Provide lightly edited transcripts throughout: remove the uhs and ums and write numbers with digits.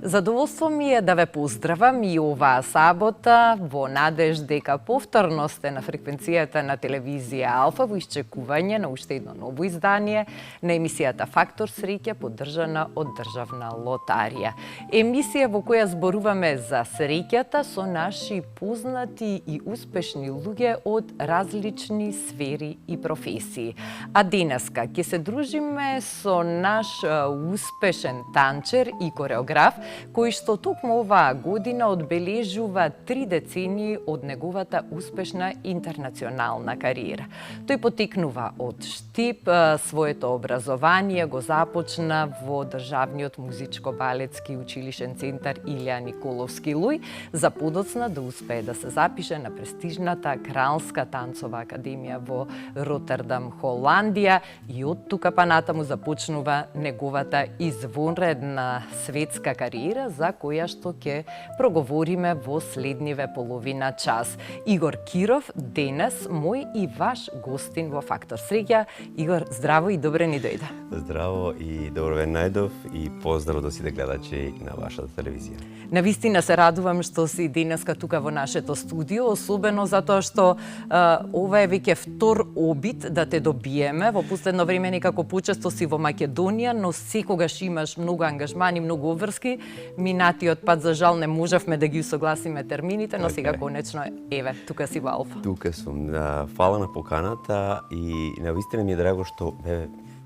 Задоволство ми е да ве поздравам и оваа сабота во надеж дека повторно сте на фреквенцијата на телевизија Алфа во исчекување на уште едно ново издание на емисијата Фактор среќа поддржана од Државна лотарија. Емисија во која зборуваме за среќата со наши познати и успешни луѓе од различни сфери и професии. А денеска ќе се дружиме со наш успешен танчер и кореограф кој што токму оваа година одбележува 3 децении од неговата успешна интернационална кариера. Тој потекнува од Штип, своето образование го започна во Државниот музичко-балетски училишен центар Илија Николовски Луј, за подоцна да успее да се запише на престижната Кралска танцова академија во Ротердам, Холандија, и од тука па натаму започнува неговата извонредна светска кариера за која што ќе проговориме во следниве половина час. Игор Киров, денес мој и ваш гостин во Фактор среќа. Игор, здраво и добре ни дојде. Здраво и добро ве најдов и поздрав до сите гледачи на вашата телевизија. Навистина се радувам што си денеска тука во нашето студио, особено затоа што ова е веќе втор обид да те добиеме. Во последно време некако почесто си во Македонија, но секогаш имаш многу ангажмани, многу обврски. Минатиот пат за жал не можевме да ги усогласиме термините, но сега конечно еве, тука си во Алфа. Тука сум. Фала на поканата и навистина ми е драго што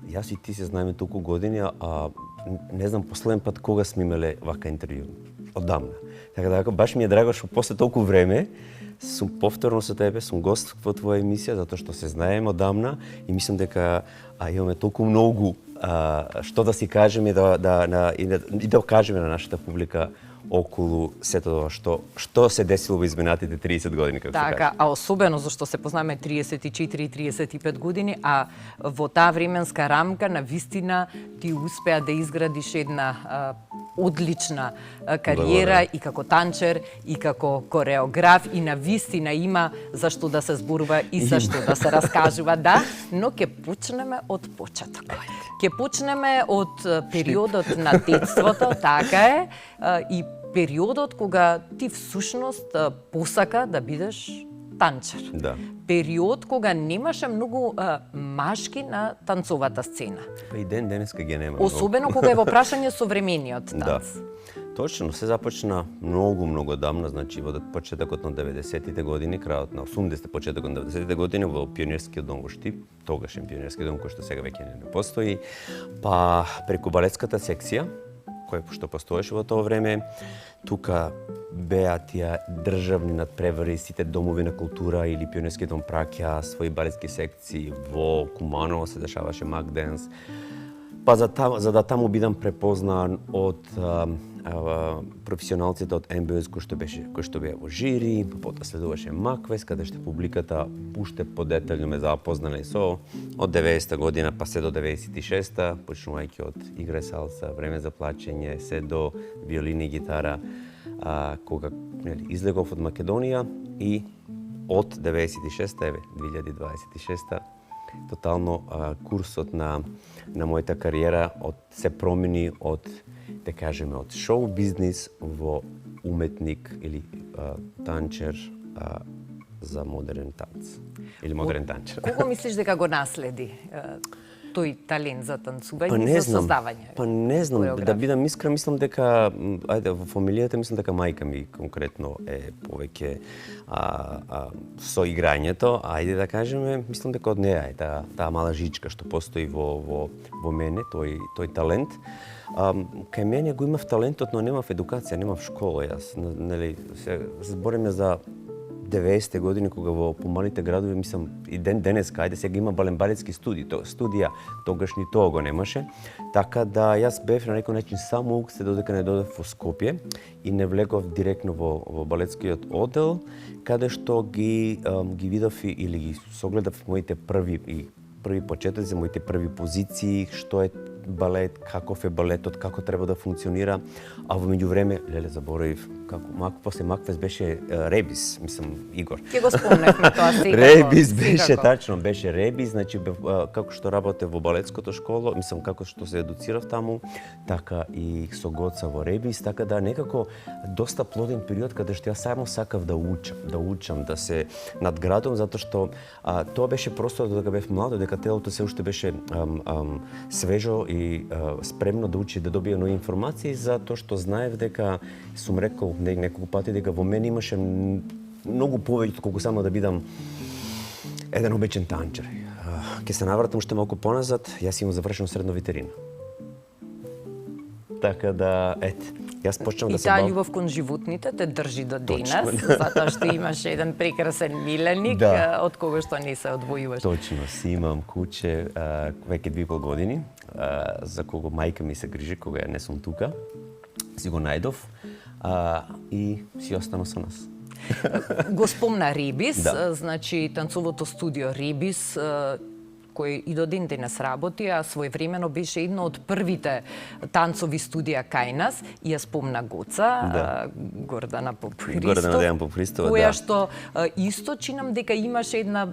јас и ти се знаеме толку години, а не знам последен пат кога сме имале вака интервју. Одамна. Така да баш ми е драго што после толку време сум повторно со тебе, сум гост во твоја емисија, затоа што се знаеме одамна и мислам дека имаме толку многу што да си кажеме и да кажеме на нашата публика околу сето тоа што се десило во изминатите 30 години, како така, се кажа. А особено зашто се познаваме 34 и 35 години, а во таа временска рамка навистина ти успеа да изградиш една одлична кариера и како танчер, и како кореограф, и навистина има зашто да се зборува и зашто да се раскажува, да, но ќе почнеме од почеток. Ќе почнеме од периодот на детството, така е, и периодот кога ти всушност посака да бидеш танчер. Да. Период кога немаше многу машки на танцовата сцена. Па и денеска ги нема. Особено кога е во прашање современиот танц. Да. Точно, се започна многу давно, значи во почетокот на 90-тите години, крајот на 80-те, почетокот на 90-тите години во Пионерскиот дом во Штип, тогашен Пионерски дом кој што сега веќе не постои, па преку балетската секција која што постоеше во тоа време, тука беа тие државни надпревари, сите домови на култура или Пионерски дом праќа своји балетски секции во Куманово, се дешаваше Макденс. Па за да таму бидам препознан од професионалците од МБС кој што беа во жири, потоа следуваше Маквес, каде што публиката уште подетално ме запознале со од 90-та година па се до 96-та, почнувајќи од игра салса, време за плачење, се до виолина и гитара, кога излегов од Македонија и од 96-та, 2026-та, тотално курсот на мојата кариера се промени од, да кажеме, од шоу бизнис во уметник или танчер за модерен танц или модерен танчер. Кого мислиш дека го наследи тој талент за танцување и за создавање? Па не знам, да бидам искрен, мислам дека во фамилијата мислам дека мајка ми конкретно е повеќе со играњето, ајде да кажеме, мислам дека од неа е таа мала жичка што постои во мене, тој талент. Кај мене го имав талентот, но немав едукација, немав школа. Јас, нели, се збориме за 90-те години кога во помалите градови, мислам, и денеска, ајде сега има балетски студија, тогаш ни тоа го немаше. Така да јас бев на некој начин само се додека не додев во Скопје и не влегов директно во балетскиот оддел, каде што ги видов или ги согледав моите први почетоци, моите први позиции, што е балет, каков е балетот, како треба да функционира, а во меѓувреме, леле, заборавив, после Макфест беше Ребис, мислам, Игор. Ќе го спомневме тоа секако. Ребис беше, тачно, беше Ребис, значи, како што работев во балетското школо, мислам, како што се едуцирав таму, така и со Гоца во Ребис, така да некако доста плоден период каде што јас само сакав да учам, да се надградувам, затоа што тоа беше просто додека бев млад, дека телото се уште беше свежо и спремно да учи, да добие нови информации, затоа што знаев дека, сум рекол неколку пати, дека во мене имаше многу повеќе колку само да бидам еден обичен танчер. Ке се навратам уште малку поназад, јас имам завршено средно ветерина. Така да, јас почнав да се бавам. И таа љубов кон животните те држи до денес, затоа што имаш еден прекрасен миленик, од кого што не се одвојуваш. Точно, си имам куче, веќе 2,5 години, за кого мајка ми се грижи, кога не сум тука. Си го најдов и си останал со нас. Го спомна Ребис, значи танцовото студио Ребис, кој и до ден денес работи, а своевремено беше едно од првите танцови студија кај нас, и ја спомна Гоца, Гордана Попхристов, која што исто чинам дека имаше една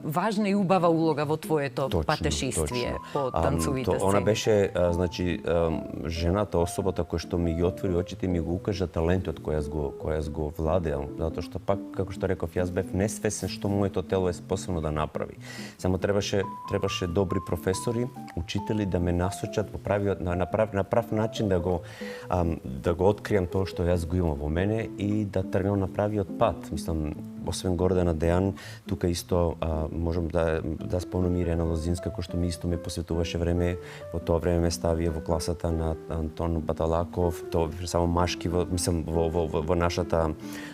важна и убава улога во твоето патешествие по танцовите сцени. Она беше, значи, жената, особата која што ми ги отвори очите и ми го укажа талентот кој јас го владеам, затоа што пак, како што реков, јас бев несвесен што моето тело е способно да направи. Само требаше добри професори, учители да ме насочат на прав начин да го откријам тоа што јас го имам во мене и да тргнам на правиот пат. Мислам, освен Гордана Дејан, тука исто можам да спомнам Ирена Лозинска, кој што ми исто ме посветуваше време, во тоа време ме ставија во класата на Антон Баталаков, тоа беше само машки во нашата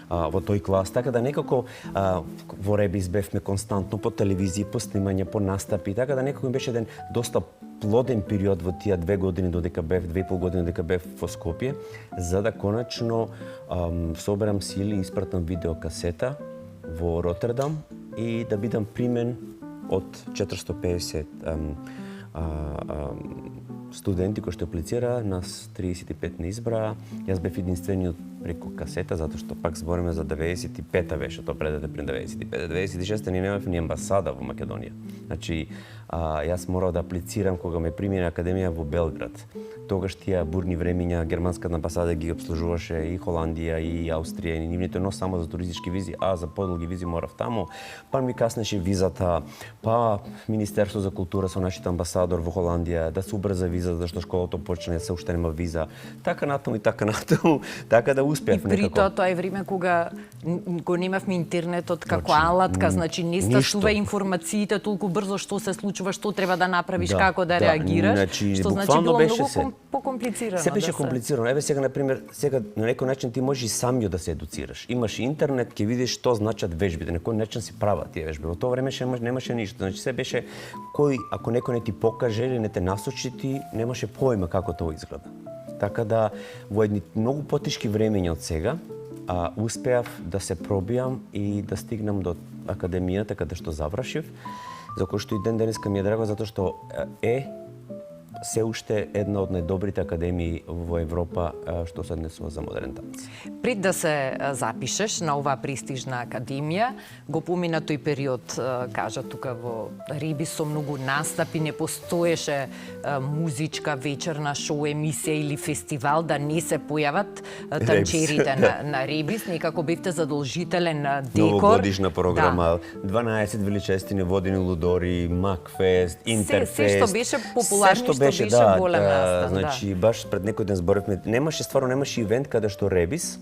во тој клас, така да некако во Ребис бевме константно по телевизија, по снимање, по настапи, така да некако ми беше еден доста плоден период во тие 2 години додека бев, 2,5 години додека бев во Скопје, за да конечно соберам сили и испратам видеокасета во Ротердам и да бидам примен од 450 студенти кои што аплицира, нас 35 не избраа. Јас бев единствениот преку касета, затоа што пак збориме за 95-та беше, тоа пред 95-та. 96-та ни немавме ни амбасада во Македонија. Значи, јас морав да аплицирам кога ме прими на академија во Белград. Тогаш тие бурни времиња германската амбасада ги обслужуваше и Холандија и Аустрија и нивните, но само за туристички визи, а за подолги визи морав таму. Па ми каснеше визата, па Министерство за култура со нашиот амбасадор во Холандија да се убрза виза зашто школото почна, се уште нема виза. Така натаму и така натаму, така да успеав некако. И при тоа е време кога го немавме интернетот како алатка, значи не стасува информациите толку брзо што се случува, што треба да направиш, како да реагираш, што значи било многу покомплицирано. Се беше комплицирано. Еве сега на пример, на некој начин ти можеш и самиот да се едуцираш. Имаш интернет, ќе видиш што значат вежбите, на кој начин се прават тие вежби. Во тоа време немаше ништо. Значи се беше ако некој не ти покаже или не те насочи, ти немаше појма како тоа изгледа. Така да во едни многу потешки времења од сега успеав да се пробијам и да стигнам до академијата каде што завршив, за кој што и ден денеска ми е драго затоа што се уште една од најдобрите академии во Европа што се однесува за модерен танц. Пред да се запишеш на оваа престижна академија, го помина тој период, кажа тука во Ребис, со многу настапи, не постоеше музичка вечерна шоу емисија или фестивал да не се појават танчерите на Ребис, некако бевте задолжителен декор. Новогодишна програма, 12 величествени водени лудори, Макфест, Интерфест. Се што беше популарно, беше голем настан. Значи, баш пред некој ден зборевме, немаше ивент каде што Ребис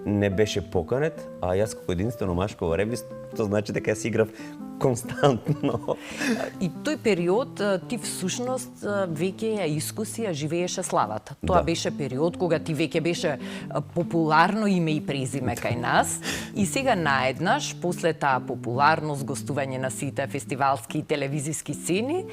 не беше поканет, а јас како единствено машко во Ребис, тоа значи дека јас играв константно. И тој период ти всушност веќе ја искуси, ја живееше славата. Тоа беше период кога ти веќе беше популарно име и презиме кај нас и сега наеднаш после таа популарност, гостување на сите фестивалски и телевизиски сцени,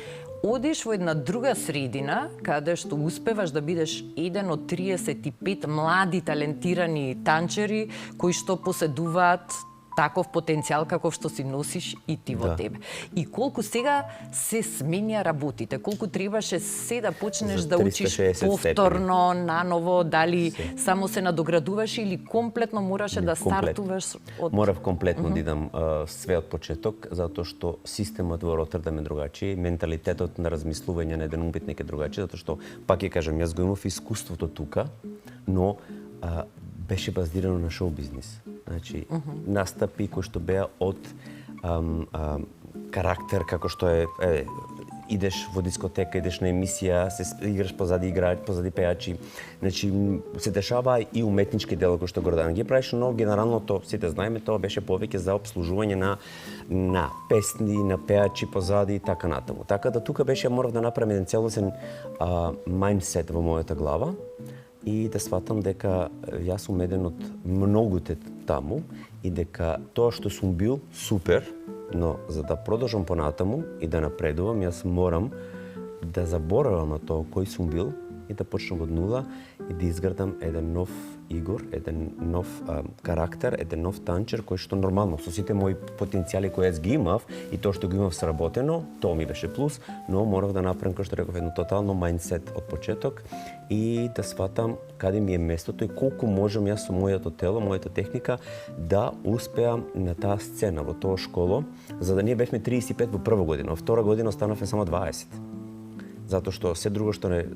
одиш во една друга средина каде што успеваш да бидеш еден од 35 млади талентирани танчери кои што поседуваат таков потенцијал каков што си носиш и ти во тебе. И колку сега се сменја работите, колку требаше се да почнеш да учиш повторно, наново, дали само се надоградуваш или комплетно мораше да стартуваш од... Морав комплетно да идам све од почеток, затоа што системот во Ротердам е другачи, менталитетот на размислување на еден умбитник е другачи, затоа што, пак ќе кажам, јас го имав искуството тука, но беше базирано на шоу бизнис. Значи, настапи кои што беа од карактер, како што идеш во дискотека, идеш на емисија, се играш позади играч, позади пејачи. Значи, се дешава и уметнички дел кој што Гордан ги правиш, но генерално сите знаеме, тоа беше повеќе за обслужување на песни, на пејачи позади и така натаму. Така да тука беше морав да направам еден целосен мајндсет во мојата глава и да сватам дека јас сум еден од многуте таму и дека тоа што сум бил супер, но за да продолжам понатаму и да напредувам, јас морам да заборавам на тоа кој сум бил и да почнам од нула и да изградам еден нов Игор, еден нов карактер, еден нов танчер кој што нормално со сите мои потенцијали кои јас ги имав и тоа што ги имав сработено, тоа ми беше плюс, но морав да направам, како што реков, едно тотално мајндсет од почеток и да сватам каде ми е местото и колку можам јас со моето тело, мојата техника да успеам на таа сцена во тоа школо, за да ние бевме 35 во прва година, во втора година останавме само 20. Затоа што се друго што не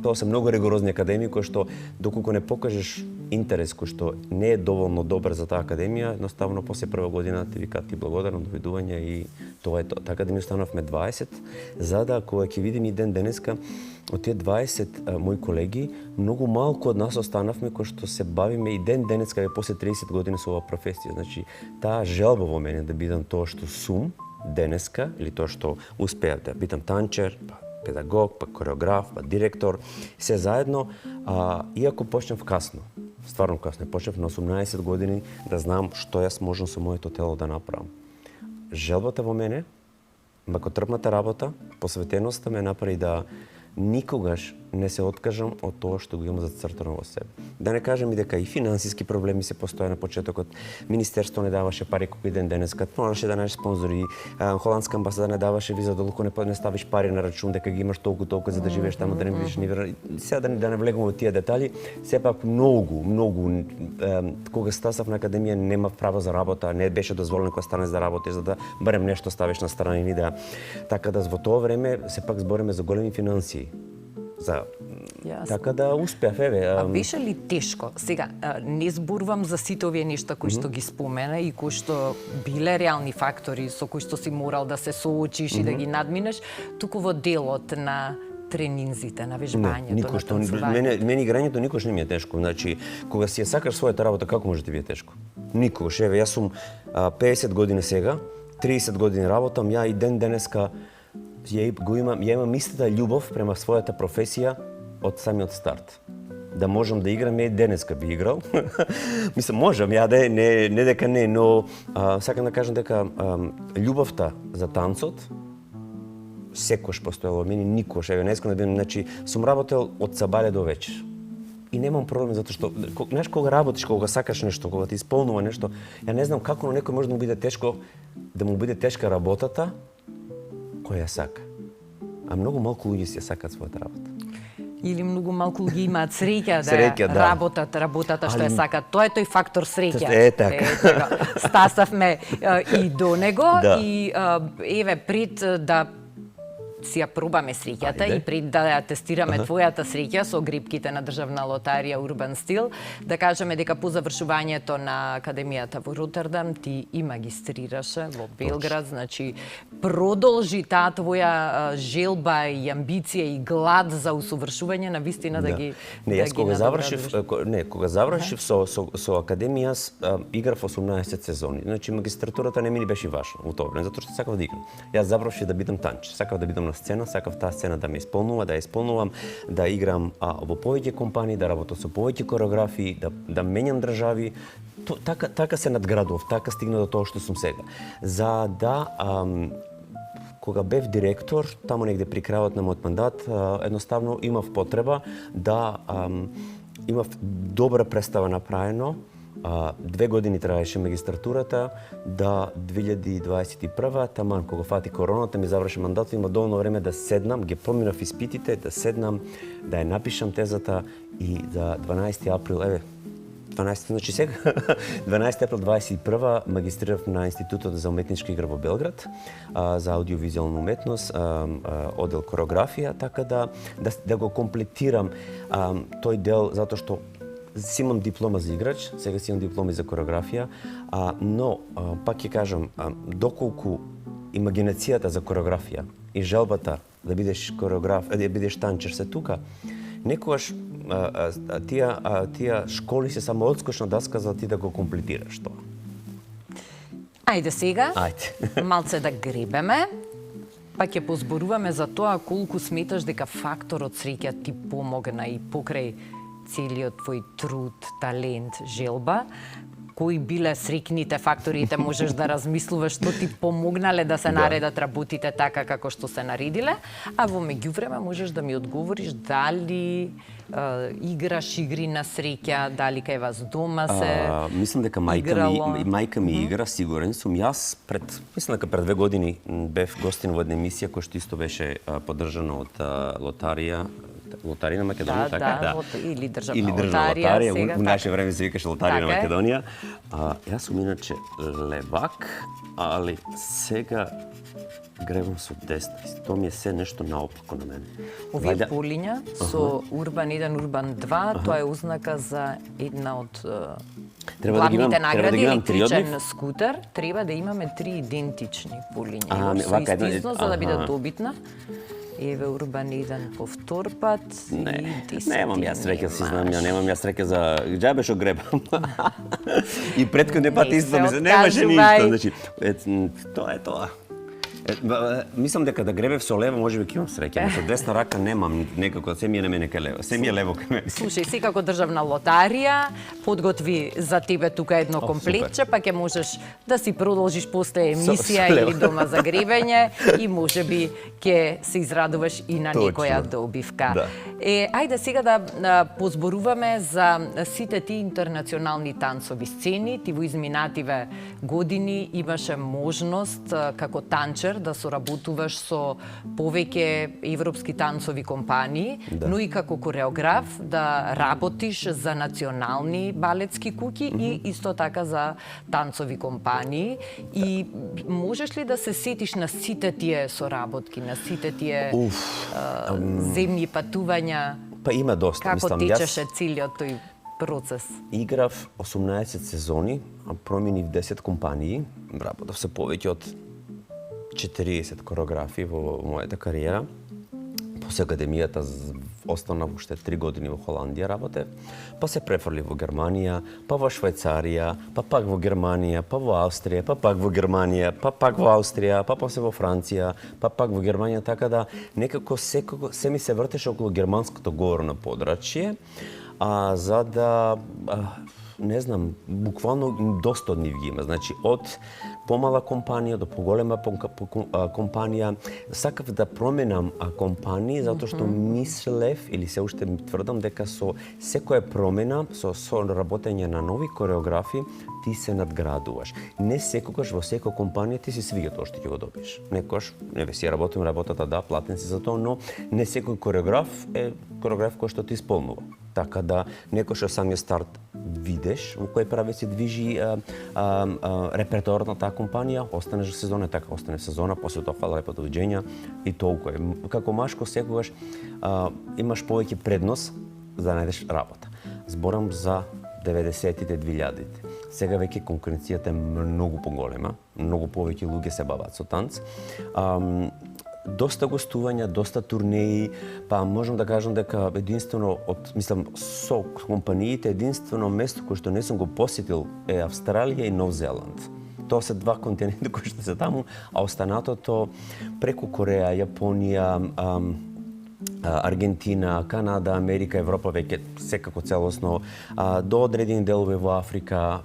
тоа се многу ригорозни академии кои што доколку не покажеш интерес кој што не е доволно добар за таа академија, едноставно после прва година ти викаат ти благодарам, довидување и тоа е тоа. Така да ми останавме 20, за да кога ќе видим и ден денеска од тие 20 мои колеги, многу малку од нас останавме кои што се бавиме и ден денеска после 30 години со оваа професија. Значи таа желба во мене да бидам тоа што сум денеска или тоа што успеав да бидам танчер, педагог, па кореограф, па директор, се заедно, иако почнав касно, стварно касно, почнав на 18 години да знам што јас можам со моето тело да направам. Желбата во мене, макотрпната работа, посветеноста ме направи да никогаш не се откажам од тоа што го имам зацртано во себе. Да не кажам и дека и финансиски проблеми се постоја на почетокот. Министерство не даваше пари колку ден денеска, мораше да најдеш спонзори, холандска амбасада не даваше виза доколку не ставиш пари на рачун дека ги имаш толку за да живееш таму, да не бидеш ни. Сега да не влегувам во тие детали, сепак многу кога стасав на академија немав право за работа, не беше дозволено кога станеш да работиш за да барем нешто ставиш на страна и да. Така да во тоа време сепак збориме за големи финансии. Така да успеав, А беше ли тешко? Сега, не зборувам за сите овие нешта кои што ги спомена и кои што биле реални фактори со кои што си морал да се соочиш и да ги надминеш, туку во делот на тренинзите, на вежбањето, на танцувањето. Мене играњето никош не ми е тешко. Значи, кога си ја сакаш својата работа, како може да ви е тешко? Никогаш. Јас сум 50 години сега, 30 години работам, ја и ден денеска ја имам истата љубов према својата професија од самиот старт. Да можам да играм, денеска би играл. Мислам, можам, не дека не, но сакам да кажам дека љубовта за танцот секојаш постоела во мене, никош, не искам да бидам, значи, сум работел од сабајле до вечер. И немам проблем затоа што, знаеш, кога работиш, кога сакаш нешто, кога ти исполнува нешто, ја не знам како на некој може да му биде тешко, да му биде тешка работата, која ја сака. А многу малку луѓе си ја сакаат својата работа. Или многу малку луѓе имаат среќа да работата што ја сакаат. Тоа е тој фактор среќа. Така. Стасавме и до него и еве пред да си ја пробаме среќата и пред да ја тестираме твојата среќа со грипките на Државна лотарија Урбан Стил, да кажеме дека по завршувањето на Академијата во Ротердам ти и магистрираше во Белград, значи продолжи таа твоја желба и амбиција и глад за усовршување на вистина да ги кога завршив со Академија играв 18 сезони. Значи магистратурата не ми беше важна во тоа време, затоа што сакав да играм. Јас завршив да бидам танч, сакав да бидам на сцена, сакав таа сцена да ме исполнува, да ја исполнувам, да играм во повеќе компании, да работам со повеќе кореографии, да менјам држави. Така се надградував, така стигна до тоа што сум сега. За да кога бев директор, таму негде при крајот на мојот мандат, едноставно имав потреба да имав добра представа направено 2 години траеше магистратурата, да 2021, таман кога фати короната, ми заврши мандатот, има доволно време да седнам, ги поминав испитите, да седнам, да ја напишам тезата и за 12 април, 12, значи сега, 12 април 21 магистрирав на Институтот за уметничка игра во Белград, за аудиовизуална уметност, одел кореографија, така да го комплетирам тој дел, затоа што си имам диплома за играч, сега си имам диплома за кореографија, но, пак ќе кажам, доколку имагинацијата за кореографија и желбата да бидеш кореограф, да бидеш танчер се тука, некогаш тие школи се само одскочна даска за ти да го комплетираш тоа. Ајде сега, Ајде. малце да гребеме, па ќе позборуваме за тоа колку сметаш дека факторот среќа ти помогна и покрај целиот твој труд, талент, желба, кои биле среќните факторите, можеш да размислуваш што ти помогнале да се наредат работите така како што се наредиле, а во меѓувреме можеш да ми одговориш дали играш игри на среќа, дали кај вас дома се мислам дека мајка ми игра, сигурен сум. Јас мислам дека пред 2 години бев гостин во една емисија која што исто беше поддржана од Лотарија на Македонија, така? Да, или државна лотарија. Сега, у наше време се викаше Лотарија на Македонија. Јас сум иначе левак, али сега гребам со десна. Тоа ми е се нешто наопако на мене. Овие полиња со Урбан 1, Урбан 2, тоа е ознака за една од главните награди, електричен скутер. Треба да имаме 3 идентични полиња. Со ист износ, за да бидат добитна. Еве Урбан 1 по втор пат и 10. Немам јас среќа, си знам, немам јас среќа за џабе што гребам. И претходни пат исто ми се немаше ништо, значи тоа е тоа. Мислам дека да гребев со лево можеби ќе имам среќа, но со десна рака немам некако, се ми е на мене кај лево, се ми е лево кај мене. Слушај, секако државна лотарија подготви за тебе тука едно комплетче, па ќе можеш да си продолжиш после емисија или дома за гребење и можеби ќе се израдуваш и на некоја добивка. Ајде сега да позборуваме за сите ти интернационални танцови сцени. Ти во изминативе години имаше можност како танчер да соработуваш со повеќе европски танцови компании, но и како кореограф да работиш за национални балетски куќи и исто така за танцови компании. И можеш ли да се сетиш на сите тие соработки, на сите тие земји патувања? Па има доста, како мислам, течеше целиот тој процес? Играв 18 сезони, променив 10 компании, работав се повеќе од 40 кореографии во мојата кариера. После академијата останав уште 3 години во Холандија работев, па се префрлив во Германија, па во Швајцарија, па пак во Германија, па во Австрија, па пак во Германија, па пак во Австрија, па после во Франција, па пак во Германија, така да некако се ми се вртеше околу германското говорно подрачје, за да не знам, буквално доста од нив ги има. Значи, од помала компанија до поголема компанија, сакав да променам компании затоа што мислев или се уште тврдам дека со секоја промена, со работење на нови кореографи, ти се надградуваш. Не секогаш во секоја компанија ти се свиѓа тоа што ќе го добиеш. Некогаш, си работам работата, да, платен си за тоа, но не секој кореограф е кореограф кој што ти исполнува. Така да некош од самиот старт видиш во кој правец се движи репертоарот на таа компанија, останеш сезона, така остане сезона, после тоа фала лепо довиѓења и толку е. Како машко секогаш имаш повеќе предност за да најдеш работа. Зборам за 90-тите, 2000-тите. Сега веќе конкуренцијата е многу поголема, многу повеќе луѓе се бават со танц. Доста гостувања, доста турнеи, па можам да кажам дека единствено со компаниите единствено место кое што не сум го посетил е Австралија и Нов Зеланд. Тоа се 2 континента кои што се таму, а останатото преку Кореја, Јапонија, Аргентина, Канада, Америка, Европа веќе секако целосно, до одредени делови во Африка,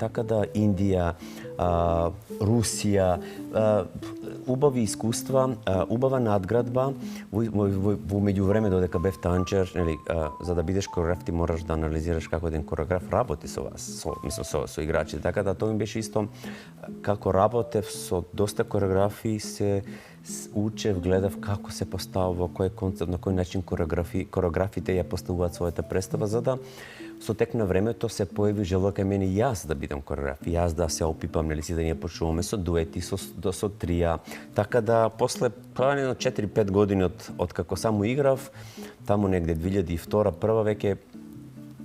така да Индија, Русија, убави искуства, убава надградба. Во меѓувреме додека бев танчер, нели, за да бидеш кореограф ти мораш да анализираш како еден кореограф работи со вас, со играчите. Така да тоа ми беше исто како работев со доста кореографи, се учев, гледав како се поставува, кој концепт, на кој начин кореографите ја поставуваат својата представа, за да со тек на времето се појави желба кај мене јас да бидам кореограф, јас да се опипам, нели, си да ние почуваме со дуети, со трија. Така да после 4-5 години од како само играв, таму негде 2002-1 веќе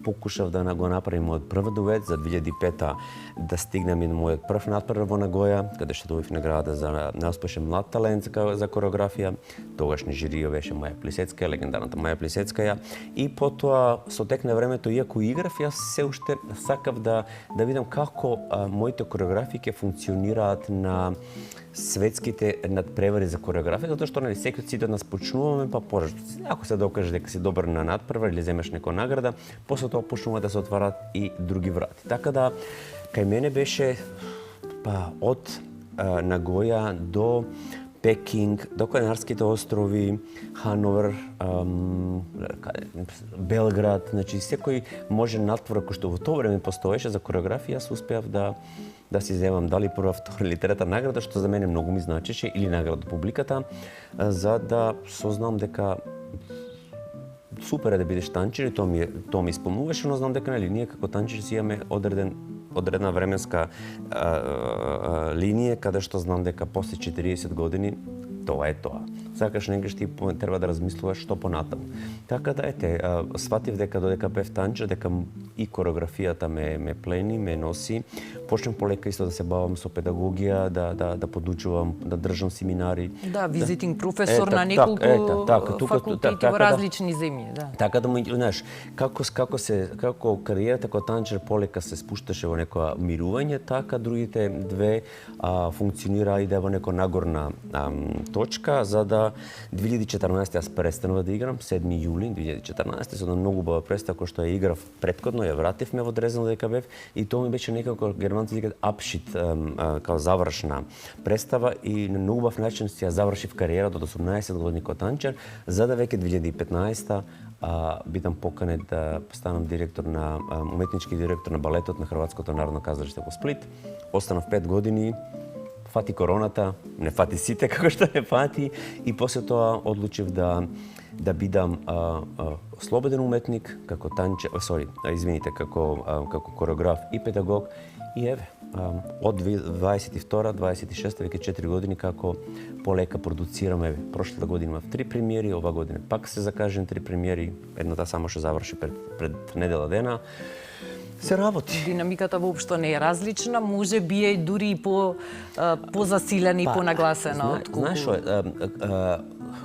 покушав да го направим мојот прв дует за 2005 да стигнем и мојот прв натпревар во Нагоја, каде што добив награда за најуспешен млад талент за кореографија. Тогашни жирио беше Маја Плисецкаја, легендарната Маја Плисецкаја. И потоа со тек на времето, иако играв, јас се уште сакав да видам како моите кореографии ќе функционираат на светските надпревари за кореографија, затоа што нели сите од нас почнуваме, па ако се докажеш дека си добар на надпревар или земеш некоја награда, после тоа почнува да се отварат и други врати. Така да кај мене беше од Нагоја до Пекинг, до Канарските острови, Хановер, Белград, значи секој може надпревар кој што во тоа време постоеше за кореографија, јас успеав да си земам дали прва, втора или трета награда, што за мене многу ми значеше, или награда од публиката, за да сознам дека супер е да бидеш танчер и тоа ми исполнуваше, но знам дека нели ние како танчери си имаме одредена временска линија каде што знам дека после 40 години тоа е тоа. Сакаш негаш ти треба да размислуваш што понатаму. Така да сватив дека додека бев танчер, дека и кореографијата ме плени, ме носи. Почнем полека исто да се бавам со педагогија, да подучувам, да држам семинари. Да, визитинг професор на неколку факултети во различни земји, да. Така да му, знаеш, како кариерата како танчер полека се спушташе во некоја мирување, така другите две функционира и да во некоја нагорна точка, за да 2014 јас престанав да играм, 7 јули 2014, со една многу убава представа која што ја играв претходно, ја вративме во Дрезен дека бев, и тоа ми беше некако, германци викаат, апшит, као завршна представа, и на многу убав начин си ја завршив кариерата од 18 години како танчер, за да веќе 2015 бидам поканет да станам уметнички директор на балетот на Хрватското народно кazalište во Сплит. Останав 5 години, фати короната, не фати сите како што не фати, и после тоа одлучив да бидам слободен уметник, како танчер, како кореограф и педагог. И еве, од 22-26 веќе 4 години како полека продуцирам, еве, прошлата година имав 3 премиери, ова година пак се закажен 3 премиери, едната само што заврши пред недела дена. Се работи. Динамиката воопшто не е различна, може би е дури и позасилена и понагласена од колку. Знаеш,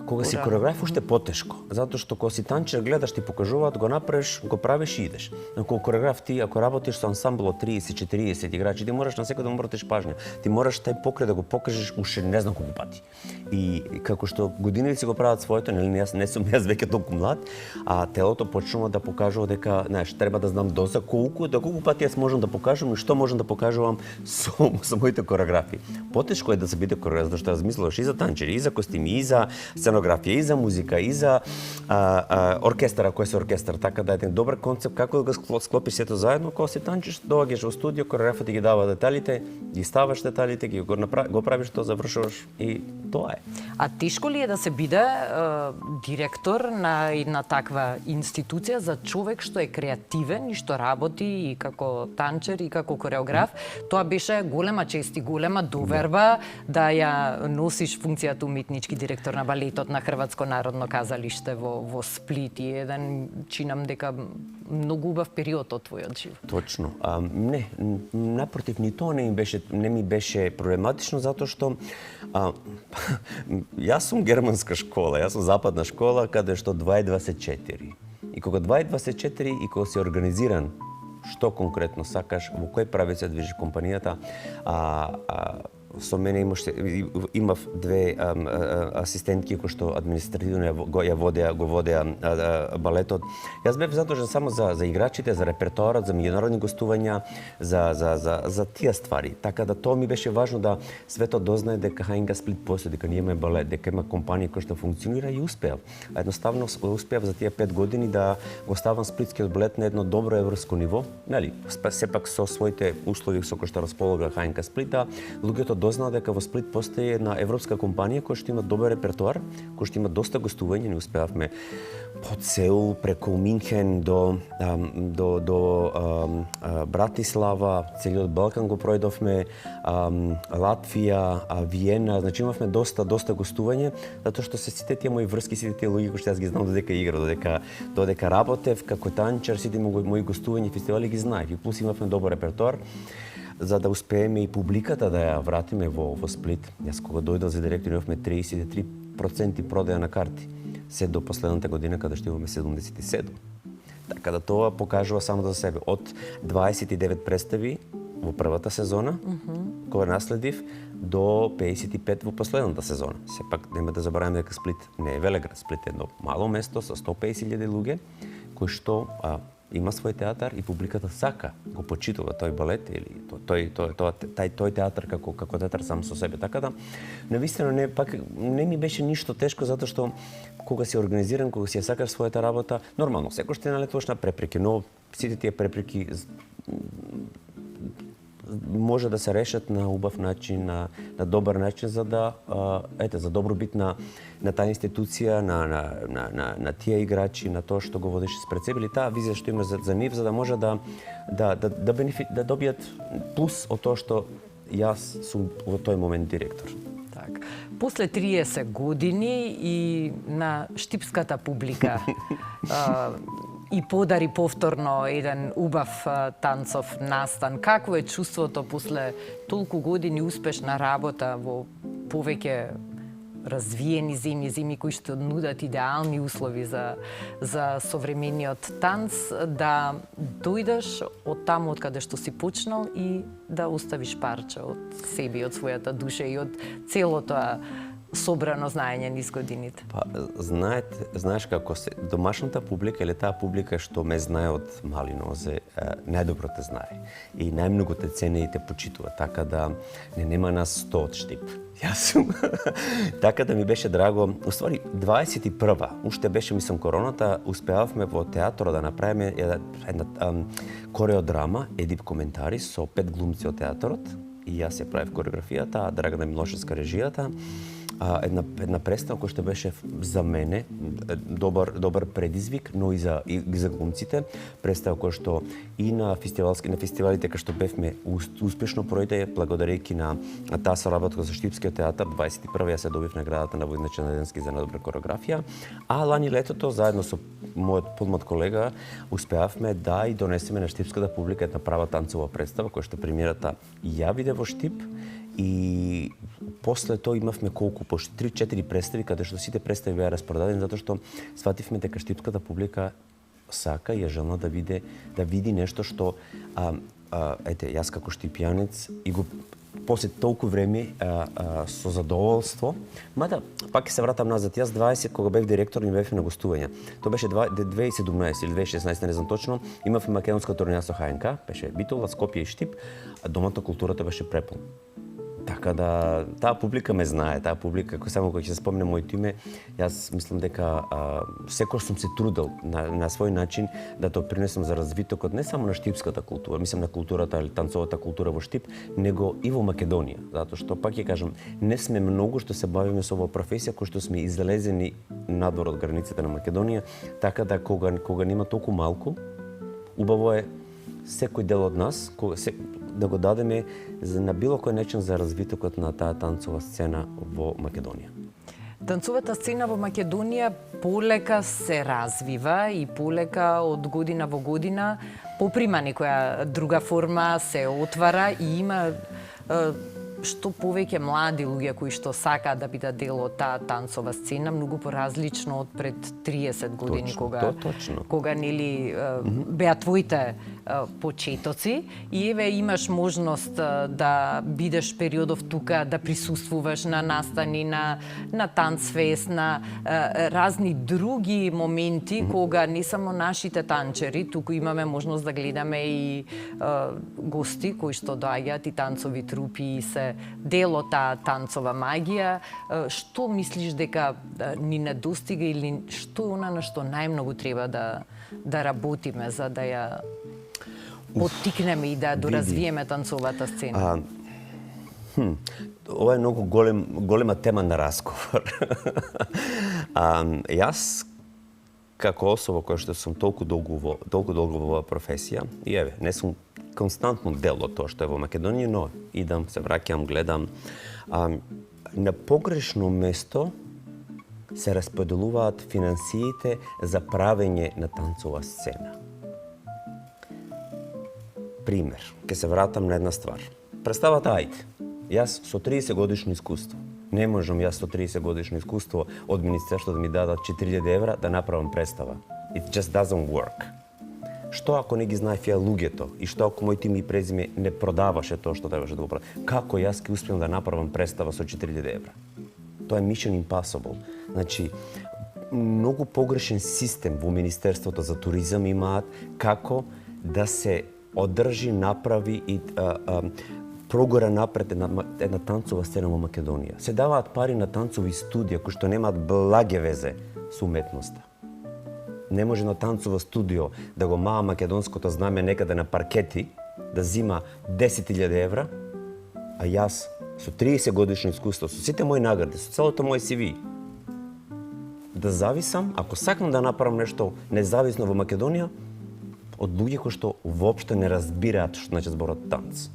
кога си кореограф уште потешко, затоа што кога си танчер гледаш, ти покажуваат, го направиш, го правиш и идеш. Но кога кореограф ти, ако работиш со ансамбл од 30-40 играчи, ти мораш на секој да му обратиш пажња. Ти мораш тај покрет да го покажеш уште не знам колку пати. И како што годините го прават своето, нели не сум веќе толку млад, а телото почнува да покажува дека, знаеш, треба да знам доза колку пати јас можам да покажам и што можам да покажувам со моите кореографии. Потешко е да се биде кореограф, зашто размислуваш и за танчери, и за костими, и за сценографија, и за музика, и за оркестар, кој се оркестар, така да е еден добар концепт како да го склопиш сето заедно, кога си танчиш, доаѓаш во студио, кореографот ти ги дава деталите, ги ставаш деталите, го правиш тоа, завршуваш и тоа е. А тешко ли е да се биде директор на една таква институција за човек што е креативен и што работи и како танчер и како кореограф? Тоа беше голема чест и голема доверба да ја носиш функцијата уметнички директор на балетот на Хрватско народно кazalište во Сплит, и еден, чинам дека многу убав период од твојот живот. Точно. Не, напротив, ни тоа не ми беше проблематично, затоа што јас сум германска школа, јас сум западна школа, каде што 2:24. И кога 2:24 и кога си организиран, што конкретно сакаш, во кој правец се движи компанијата, со мене имав две асистентки кои што административно го водеа балетот. Јас бев задолжен само за играчите, за репертоарот, за меѓународни гостувања, за тие ствари. Така да тоа ми беше важно да светот дознае дека ХНК Сплит постои, дека ние имаме балет, дека има компанија која што функционира и успеав. Едноставно успеав за тие 5 години да го ставам сплитскиот балет на едно добро европско ниво, нели? Сепак со своите услови со кои што располага ХНК Сплит, луѓето дознаат дека во Сплит постои една европска компанија која што има добар репертоар, која што има доста гостувања, не успеавме од Сеул преку Минхен до Братислава, целиот Балкан го пројдовме, Латвија, Виена, значи имавме доста гостување, затоа што се сите тие мои врски, сите тие луѓе кои што јас ги знам додека игра, додека работев како танчар, сите мои гостувања фестивали ги знаев и плюс имавме добар репертоар за да успееме и публиката да ја вратиме во Сплит. Јас кога дојдов за директор имавме 33% продаја на карти. Се до последната година каде што имаме 77. Така да тоа покажува само за себе. Од 29 представи во првата сезона, која наследив, до 55 во последната сезона. Сепак нема да забораваме дека Сплит не е велеград, Сплит е едно мало место со 150.000 луѓе кои што има свој театар и публиката сака го почитува тој балет или тој театар како театар сам со себе. Така да навистина не ми беше ништо тешко затоа што кога си организиран, кога си ја сакаш својата работа, нормално секој ще налетуваш на препреки, но сите тие препреки може да се решат на убав начин, на добар начин за да за добробит на таа институција, на тие играчи, на тоа што го водиш спред себе или таа визија што има за нив, за да може да добијат плюс од тоа што јас сум во тој момент директор. Так. После 30 години и на штипската публика и подари повторно еден убав танцов настан. Какво е чувството после толку години успешна работа во повеќе развиени земји кои што нудат идеални услови за современиот танц, да дојдеш од таму од каде што си почнал и да оставиш парче од себе, од својата душа и од целото собрано знаење низ годините? Знаеш како се домашната публика или таа публика што ме знае од мали нозе, најдобро те знае и најмногу те цени и те почитува, така да нема нас 100 од Штип. Јас сум. Така да ми беше драго. Уствари 21-а, уште беше мислам короната, успеавме во театро да направиме една кореодрама, едип коментари со 5 глумци од театрот и јас ја правев кореографијата, Драгана Милошевска режијата. Една представа која што беше за мене добар предизвик, но и за глумците. Представа која што и на фестивалите кај што бевме успешно пројде благодарејќи на таа соработка со Штипскиот театар. 21 ја се добив наградата на Војничен Неденски за најдобра кореографија, а лани летото заедно со мојот подмлад колега успеавме да и донесеме на штипската публика една права танцова представа која што премиерата ја биде во Штип. И после тоа имавме колку, пошто 3-4 представи, каде што сите представи беа распродадени, затоа што свативме дека штипската публика сака и е желна да види нешто што, јас како штипјанец и го после толку време со задоволство, мада пак ќе се вратам назад, јас 20 кога бев директор и бевме на гостувања. Тоа беше 2017 или 2016, не знам точно, имавме македонска турнеја со ХНК, беше Битола, Скопје и Штип, а домата културата беше препун. Така да, таа публика ме знае, таа публика, само кога ќе се спомне моето име, јас мислам дека секој сум се трудел на свој начин да допринесам за развитокот не само на штипската култура, мислам на културата или танцовата култура во Штип, него и во Македонија, затоа што пак ќе кажам, не сме многу што се бавиме со оваа професија, кој што сме излезени надвор од границите на Македонија, така да кога нема толку малку, убаво е секој дел од нас да го дадеме на било кој начин за развитокот на таа танцова сцена во Македонија. Танцовата сцена во Македонија полека се развива и полека од година во година поприма некоја друга форма, се отвара и има што повеќе млади луѓе кои што сакаат да бидат дел од таа танцова сцена, многу поразлично од пред 30 години, кога нели беа твоите почетоци, и еве имаш можност да бидеш периодов тука, да присуствуваш на настани, на танцфест, на разни други моменти, кога не само нашите танчери, туку имаме можност да гледаме и гости кои што доаѓаат, и танцови трупи, и се дел од таа танцова магија. Што мислиш дека ни недостига, или што е она на што најмногу треба да работиме за да ја поттикнеме и да доразвиеме танцовата сцена? Ова е многу голема тема на разговор. Јас, како особа која што сум толку долго во оваа професија, и еве, не сум константно дел од тоа што е во Македонија, но идам, се враќам, гледам. На погрешно место се распределуваат финансиите за правење на танцова сцена. Пример, ќе се вратам на една ствар. Представата, ајде, јас со 30 годишно искуство, не можам јас со 30 годишно искуство од Министерството да ми дадат 4000 евра да направам представа. It just doesn't work. Што ако не ги знаев ја луѓето, и што ако мојте име и презиме не продаваше тоа што требаше да го продава? Како јас ќе успеам да направам представа со 4000 евра? Тоа е mission impossible. Значи, многу погрешен систем во Министерството за туризам имаат како да се одржи, направи и прогора напред една танцова сцена во Македонија. Се даваат пари на танцови студија кои што немаат благе везе со уметноста. Не може на танцово студио да го маа македонското знаме некаде на паркети, да зима 10.000 евра, а јас со 30 годишно искуство, со сите мои награди, со целото моje CV, да зависам, ако сакам да направам нешто независно во Македонија, од луѓе кои што воопшто не разбираат што значи зборот танц.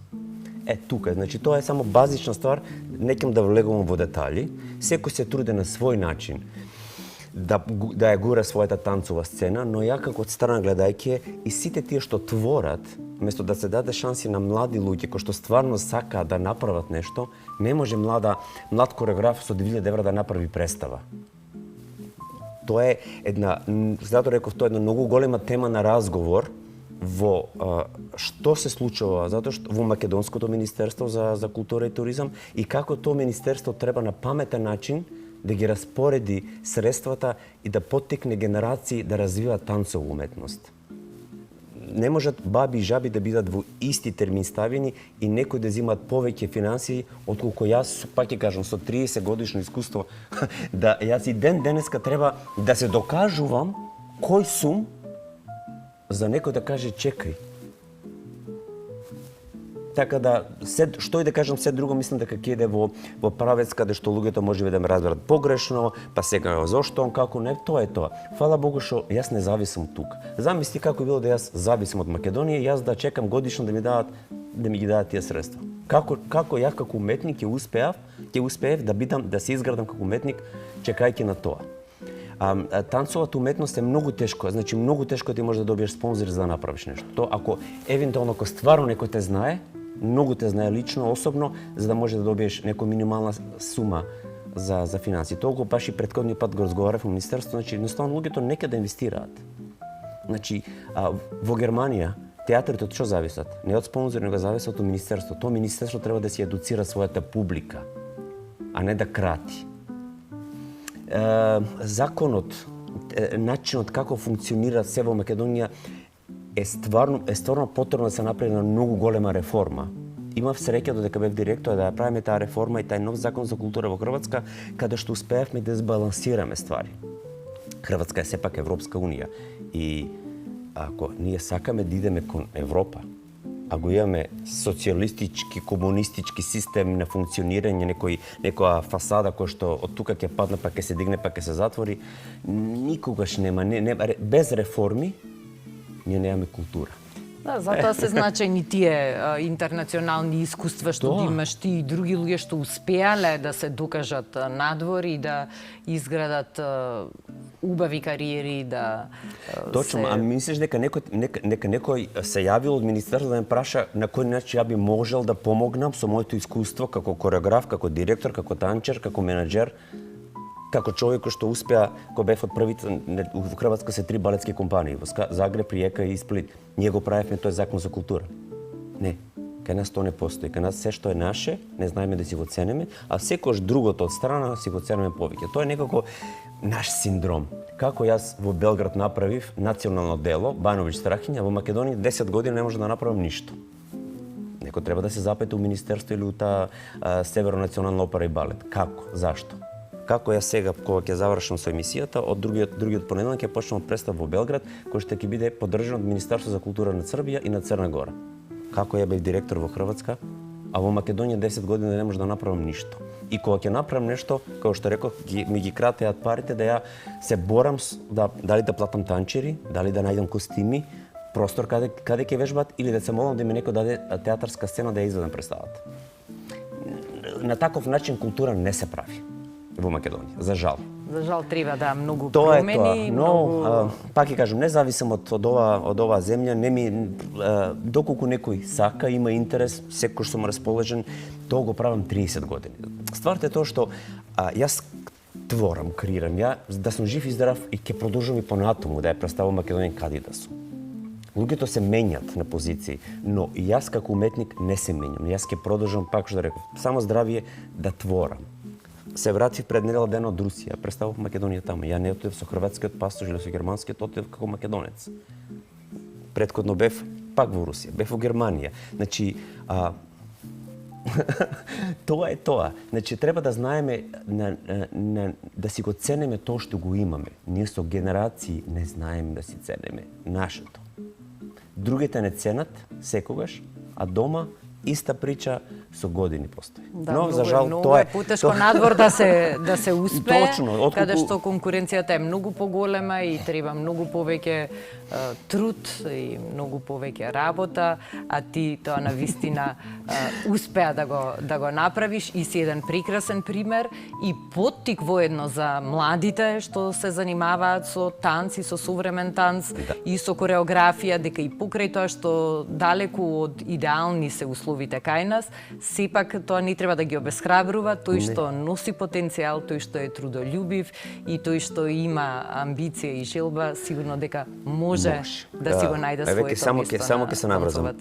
Тука, значи тоа е само базична ствар, не ќе да влегувам во детали. Секој се труди на свој начин да ја гура својата танцова сцена, но ја како од страна гледајќи и сите тие што творат, место да се даде шанси на млади луѓе кои што стварно сакаат да направат нешто, не може млад кореограф со 2000 евра да направи представа. Тоа е една, затоа реков, тоа е една многу голема тема на разговор во што се случува, затоа што во Македонското министерство за култура и туризам, и како тоа министерство треба на паметен начин да ги распореди средствата и да поттикне генерации да развиваат танцова уметност. Не можат баби и жаби да бидат во исти термин ставени и некои да земаат повеќе финансии, отколку јас, пак ќе кажам, со 30 годишно искуство, да јас и денеска треба да се докажувам кој сум, за некој да каже чекај. Така да, што и да кажам, се друго мислам дека ќе иде во правец каде што луѓето можеби да ме разберат погрешно, па сега зошто, како не, тоа е тоа. Фала Богу што јас не зависам тука. Замисли како било да јас зависам од Македонија, јас да чекам годишно да ми ги дадат тие средства. Како ја како уметник ќе успеев да се изградам како уметник чекајќи на тоа. Танцовата уметност е многу тешко, значи многу тешко ти може да добиеш спонзор за да направиш нешто. Тоа ако евентуално ако стварно некој те знае, многу те знае лично, особено, за да може да добиеш некоја минимална сума за финанси. Толку баш и претходниот пат го разговарав во министерството, значи едноставно луѓето нека да инвестираат. Значи во Германија театрите од што зависат? Не од спонзори, него зависат од министерството. Тоа министерство треба да си едуцира својата публика, а не да крати. Законот, начинот како функционира се во Македонија е стварно потребно да се направи на многу голема реформа. Имав среќа додека бев директор да ја правиме таа реформа и тај нов закон за култура во Хрватска, каде што успеавме да збалансираме ствари. Хрватска е сепак Европска унија и ако ние сакаме да идеме кон Европа, а го имаме социјалистички, комунистички систем на функционирање, некоја фасада која што од тука ќе падне, па ќе се дигне, па ќе се затвори, никогаш нема, без реформи ние немаме култура. Да, затоа се значајни тие интернационални искуства што ги имаш ти и други луѓе што успеале да се докажат надвор и да изградат убави кариери, да Точно, а мислиш дека некој се јавил од министерството да ме праша на кој начин ја би можел да помогнам со моето искуство како кореограф, како директор, како танчер, како менаџер, како човек кој што успеа, кој бев од првите, во Хрватска се 3 балетски компании, во Загреб, Риека и Сплит. Ние го правевме, тој закон за култура. Не, кај нас тоа не постои. Кај нас се што е наше, не знаеме да си го ценеме, а секош другото од страна си го ценеме повеќе. Тоа е некако наш синдром. Како јас во Белград направив национално дело, Бановиќ Страхиња, во Македонија 10 години не може да направам ништо. Некој треба да се запете у министерство или у таа Северно национална опера и балет. Како? Зашто? Како јас сега, кога ќе завршам со емисијата, од другиот понеделник ќе почнам представа во Белград, кој што ќе биде поддржан од Министерство за култура на Србија и на Црна Гора. Како ја бев директор во Хрватска, а во Македонија 10 години не може да направам ништо. И кога ќе направам нешто, како што реков, ми ги кратеат парите да ја се борам дали да платам танчери, дали да најдам костими, простор каде ќе вежбат или да се молам да ми некој даде театарска сцена да ја изведам представата. На таков начин култура не се прави во Македонија, за жал. За жал треба да многу Тоа промени, е тоа, но пак ќе кажам, независимо од оваа земја, не ми доколку некој сака, има интерес, секој што му расположен, тоа го правам 30 години. Стварот е тоа што јас творам, креирам, да сум жив и здрав и ќе продолжам и понатаму да ја представам Македонија каде да сум. Луѓето се менјат на позиции, но јас како уметник не се менјам. Јас ќе продолжам, пак што да реков, само здравие да творам. Се вратив пред недела дена од Русија, представав Македонија таму. Ја не отидов со хрватскиот пасош или со германскиот, отидов како македонец. Претходно бев пак во Русија, бев во Германија. Значи, тоа е тоа. Значи, треба да знаеме, да си го ценеме тоа што го имаме. Ние со генерации не знаеме да си ценеме нашето. Другите не ценат секогаш, а дома иста прича со години постои. Да, но за жал тоа е путешко надвор да се успее, Точно, каде што конкуренцијата е многу поголема и треба многу повеќе труд и многу повеќе работа, а ти тоа навистина успеа да го направиш и си еден прекрасен пример и поттик воедно за младите што се занимаваат со танц и со современ танц и со кореографија, дека и покрај тоа што далеку од идеални се условите кај нас, сепак тоа не треба да ги обесхрабрува, тој што носи потенцијал, тој што е трудолюбив и тој што има амбиција и желба, сигурно дека може да си го најде своето место само ќе се наврзам.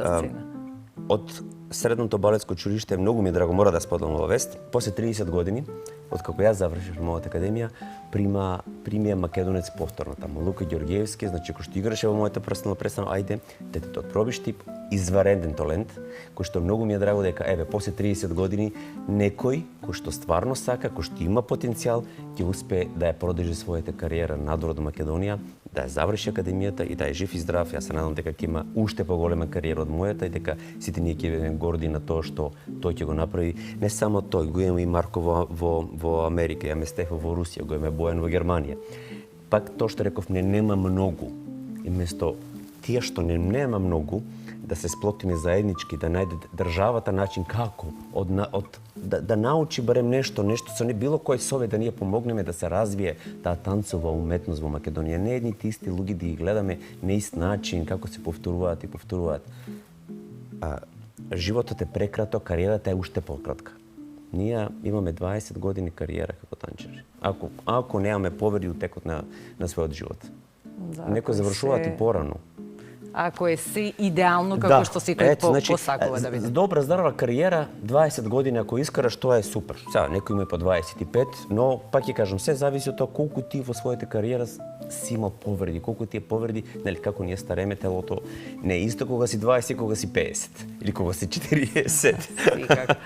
Од средното балетско училиште, многу ми е драго, мора да споделам ова вест. После 30 години, откако јас завршив мојата академија, примија македонец повторно таму. Лука Ѓорѓиевски, значи кој што играше во мојата персонална представа, ајде, детето од пробишти, извареден талент, кој што многу ми е драго дека после 30 години некој кој што стварно сака, кој што има потенцијал, ќе успее да ја продолжи својата кариера надвор од Македонија, да ја заврши академијата и да е жив и здрав. Јас се надам дека ќе има уште поголема кариера од мојата и дека сите ние ќе бидеме горди на тоа што тој ќе го направи. Не само тој, го имаме и Марко во Америка, ја ме Стефа во Русија, го имаме Бојан во Германија. Пак тоа што реков, нема многу. И место тие што нема многу, да се сплотиме заеднички, да најде државата начин како да научи барем нешто со не било кој совет да ние помогнеме да се развие таа танцова уметност во Македонија. Не едните исти луѓе да ги гледаме на ист начин како се повторуваат и повторуваат. Животот е прекраток, кариерата е уште пократка. Ние имаме 20 години кариера како танчери. Ако немаме повреди у текот на својот живот. Некои завршуваат и порано. Ако е се идеално како што си тој посакува да биде. Добра, здрава кариера, 20 години ако искараш, тоа е супер. Сега, некој има и по 25, но пак ќе кажам, се зависи од тоа колку ти во својата кариера си имал повреди, колку ти е повреди, нели како ние стареме, телото не е исто кога си 20 и кога си 50 или кога си 40.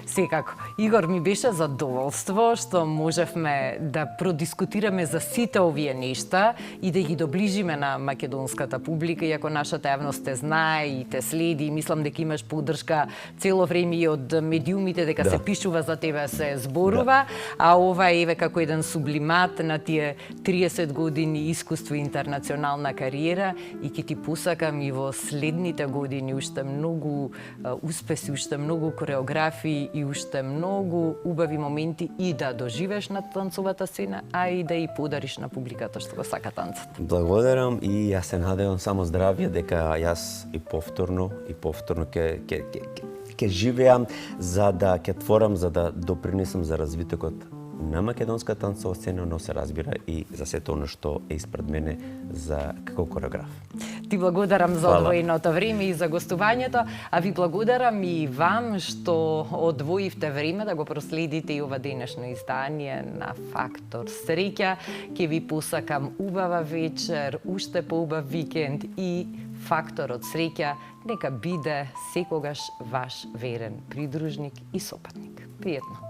Секако. Игор, ми беше задоволство што можевме да продискутираме за сите овие нешта и да ги доближиме на македонската публика, иако нашата јавност те знае и те следи, и мислам дека имаш поддршка цело време и од медиумите, дека се пишува за тебе, се зборува, а ова е како еден сублимат на тие 30 години години искуство и интернационална кариера и ќе ти посакам и во следните години уште многу успеси, уште многу кореографии и уште многу убави моменти и да доживеш на танцовата сцена, а и да и подариш на публиката што го сака танцот. Благодарам и јас се надевам само здравје дека јас и повторно ќе живеам за да ќе творам, за да допринесам за развитокот на македонска танцова сцена, но се разбира и за сето оно што е испред мене за како кореограф. Ти благодарам за одвоеното време и за гостувањето, а ви благодарам и вам што одвоивте време да го проследите и ова денешно издание на Фактор Среќа. Ќе ви посакам убава вечер, уште поубав викенд и Факторот Среќа нека биде секогаш ваш верен придружник и сопатник. Пријатно!